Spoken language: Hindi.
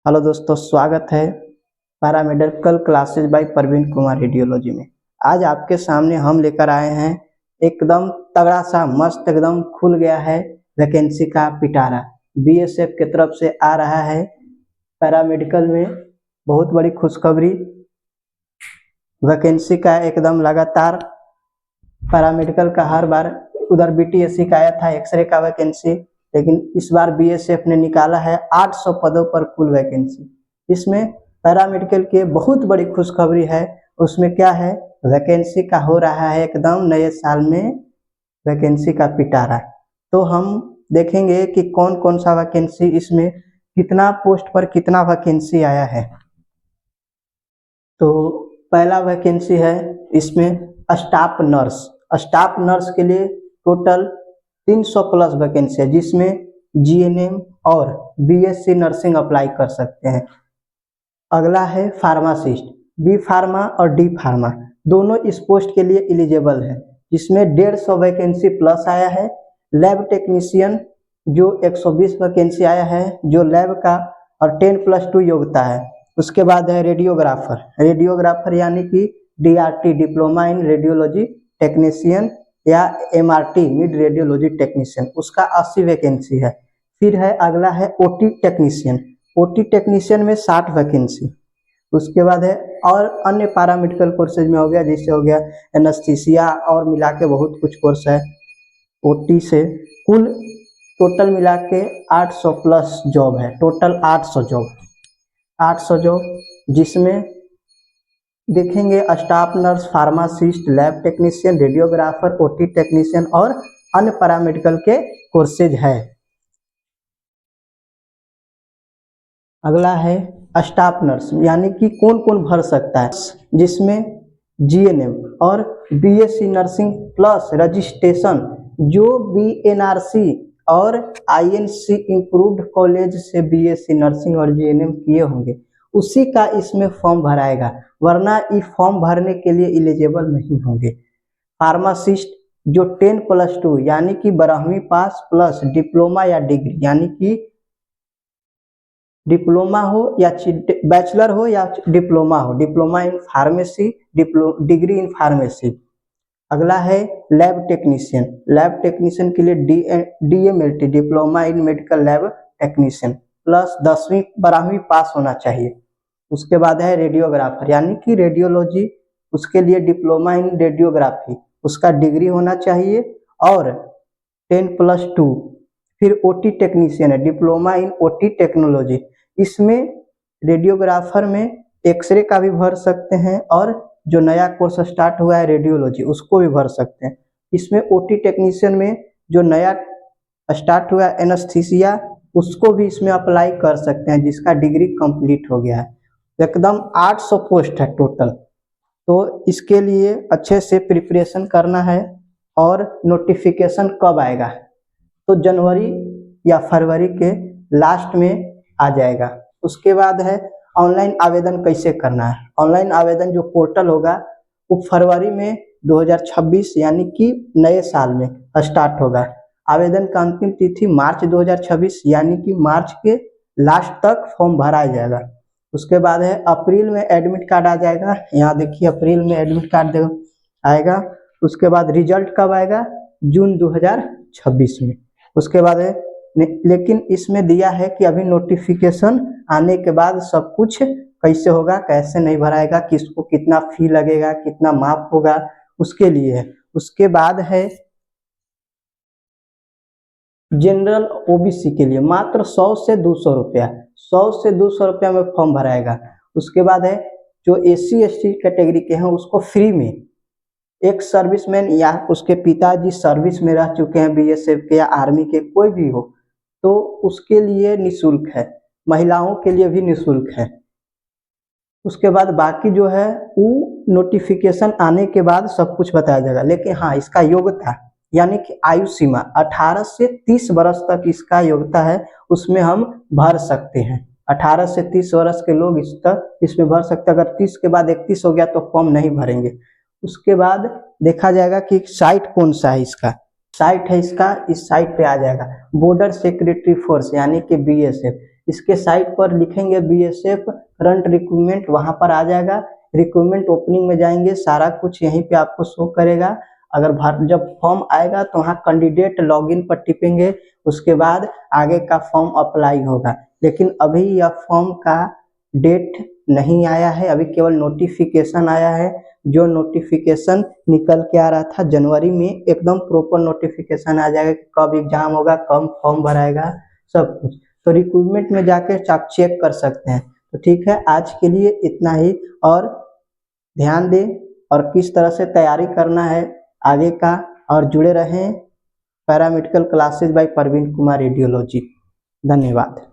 हेलो दोस्तों, स्वागत है paramedical classes by Praveen Kumar radiology में। आज आपके सामने हम लेकर आए हैं एकदम तगड़ा सा मस्त एकदम खुल गया है वैकेंसी का पिटारा। बीएसएफ की तरफ से आ रहा है पैरामेडिकल में बहुत बड़ी खुशखबरी। वैकेंसी का एकदम लगातार पैरामेडिकल का हर बार उधर बीटीएससी का आया था एक्सरे का वैकेंसी, लेकिन इस बार बीएसएफ ने निकाला है 800 पदों पर कुल वैकेंसी। इसमें पैरामेडिकल की बहुत बड़ी खुशखबरी है। उसमें क्या है, वैकेंसी का हो रहा है एकदम नए साल में वैकेंसी का पिटारा। तो हम देखेंगे कि कौन कौन सा वैकेंसी, इसमें कितना पोस्ट पर कितना वैकेंसी आया है। तो पहला वैकेंसी है इसमें स्टाफ नर्स। स्टाफ नर्स के लिए टोटल 300 प्लस वैकेंसी है, जिसमें जीएनएम और बीएससी नर्सिंग अप्लाई कर सकते हैं। अगला है फार्मासिस्ट। बी फार्मा और डी फार्मा दोनों इस पोस्ट के लिए एलिजिबल है, जिसमें 150 वैकेंसी प्लस आया है। लैब टेक्नीशियन जो 120 वैकेंसी आया है, जो लैब का और 10+2 योग्यता है। उसके बाद है रेडियोग्राफर। रेडियोग्राफर यानी कि DRT diploma in radiology technician या एमआरटी मिड रेडियोलॉजी टेक्नीशियन, उसका 80 वैकेंसी है। फिर है अगला है ओटी टेक्नीशियन। ओटी टेक्नीशियन में 60 वैकेंसी। उसके बाद है और अन्य पैरामेडिकल कोर्सेज में हो गया, जैसे हो गया एनेस्थीसिया और मिला के बहुत कुछ कोर्स है ओटी से। कुल टोटल मिला के 800 प्लस जॉब है। टोटल 800 जॉब, जिसमें देखेंगे staff nurse, pharmacist, lab technician, radiographer, OT technician और अन्य पैरामेडिकल के कोर्सेज है। अगला है स्टाफ नर्स, यानी कि कौन कौन भर सकता है, जिसमें जीएनएम और बीएससी नर्सिंग प्लस रजिस्ट्रेशन जो बीएनआरसी और आईएनसी इम्प्रूव्ड कॉलेज से बीएससी नर्सिंग और जीएनएम किए होंगे, उसी का इसमें फॉर्म भराएगा, वरना ये फॉर्म भरने के लिए एलिजिबल नहीं होंगे। फार्मासिस्ट जो 10+2 यानी कि 12वीं पास प्लस डिप्लोमा या डिग्री, यानी कि डिप्लोमा हो या बैचलर हो या डिप्लोमा हो, diploma in pharmacy, degree in pharmacy. अगला है लैब टेक्नीशियन। लैब टेक्नीशियन के लिए DMLT diploma in medical lab technician plus 10वीं 12वीं पास होना चाहिए। उसके बाद है रेडियोग्राफर, यानी कि रेडियोलॉजी, उसके लिए डिप्लोमा इन रेडियोग्राफी, उसका डिग्री होना चाहिए और 10+2। फिर ओटी टेक्नीशियन है, डिप्लोमा इन ओटी टेक्नोलॉजी। इसमें रेडियोग्राफर में एक्सरे का भी भर सकते हैं और जो नया कोर्स स्टार्ट हुआ है रेडियोलॉजी, उसको भी भर सकते हैं। इसमें ओटी टेक्नीशियन में जो नया स्टार्ट हुआ है एनेस्थीसिया, उसको भी इसमें अप्लाई कर सकते हैं, जिसका डिग्री कंप्लीट हो गया है। एकदम 800 पोस्ट है टोटल। तो इसके लिए अच्छे से प्रिपरेशन करना है। और नोटिफिकेशन कब आएगा, तो जनवरी या फरवरी के लास्ट में आ जाएगा। उसके बाद है ऑनलाइन आवेदन कैसे करना है। ऑनलाइन आवेदन जो पोर्टल होगा वो फरवरी में 2026 यानी कि नए साल में स्टार्ट होगा। आवेदन का अंतिम तिथि मार्च 2026 यानी कि मार्च के लास्ट तक फॉर्म भरा जाएगा। उसके बाद है अप्रैल में एडमिट कार्ड आ जाएगा। यहाँ देखिए अप्रैल में एडमिट कार्ड आएगा। उसके बाद रिजल्ट कब आएगा, जून 2026 में। उसके बाद है लेकिन इसमें दिया है कि अभी नोटिफिकेशन आने के बाद सब कुछ कैसे होगा, कैसे नहीं भराएगा, किसको कितना फी लगेगा, कितना माफ होगा, उसके लिए है। उसके बाद है जनरल ओबीसी के लिए मात्र 100 से 200 रुपया, 100 से 200 रुपया में फॉर्म भराएगा। उसके बाद है जो एससी एसटी कैटेगरी के हैं उसको फ्री में, एक सर्विसमैन या उसके पिताजी सर्विस में रह चुके हैं बीएसएफ के या आर्मी के, कोई भी हो, तो उसके लिए निःशुल्क है। महिलाओं के लिए भी निःशुल्क है। उसके बाद बाकी जो है वो नोटिफिकेशन आने के बाद सब कुछ बताया जाएगा। लेकिन हाँ, इसका योग्यता यानी कि आयु सीमा 18 से 30 वर्ष तक इसका योग्यता है, उसमें हम भर सकते हैं। 18 से 30 वर्ष के लोग इसमें भर सकते हैं। अगर 30 के बाद 31 हो गया तो फॉर्म नहीं भरेंगे। उसके बाद देखा जाएगा कि साइट कौन सा है, इसका साइट है इसका, इस साइट पे आ जाएगा बॉर्डर सिक्योरिटी फोर्स यानी कि बीएसएफ। इसके साइट पर लिखेंगे बीएसएफ करंट रिक्रूटमेंट, वहां पर आ जाएगा। रिक्रूटमेंट ओपनिंग में जाएंगे, सारा कुछ यहीं पे आपको शो करेगा। अगर जब फॉर्म आएगा तो वहाँ कैंडिडेट लॉगिन पर टिपेंगे, उसके बाद आगे का फॉर्म अप्लाई होगा। लेकिन अभी यह फॉर्म का डेट नहीं आया है, अभी केवल नोटिफिकेशन आया है। जो नोटिफिकेशन निकल के आ रहा था जनवरी में, एकदम प्रॉपर नोटिफिकेशन आ जाएगा कि कब एग्जाम होगा, कब फॉर्म भराएगा, सब कुछ। तो रिक्रूटमेंट में जाकर आप चेक कर सकते हैं। तो ठीक है, आज के लिए इतना ही। और ध्यान दें और किस तरह से तैयारी करना है आगे का, और जुड़े रहें paramedical classes by Parveen Kumar radiology. धन्यवाद।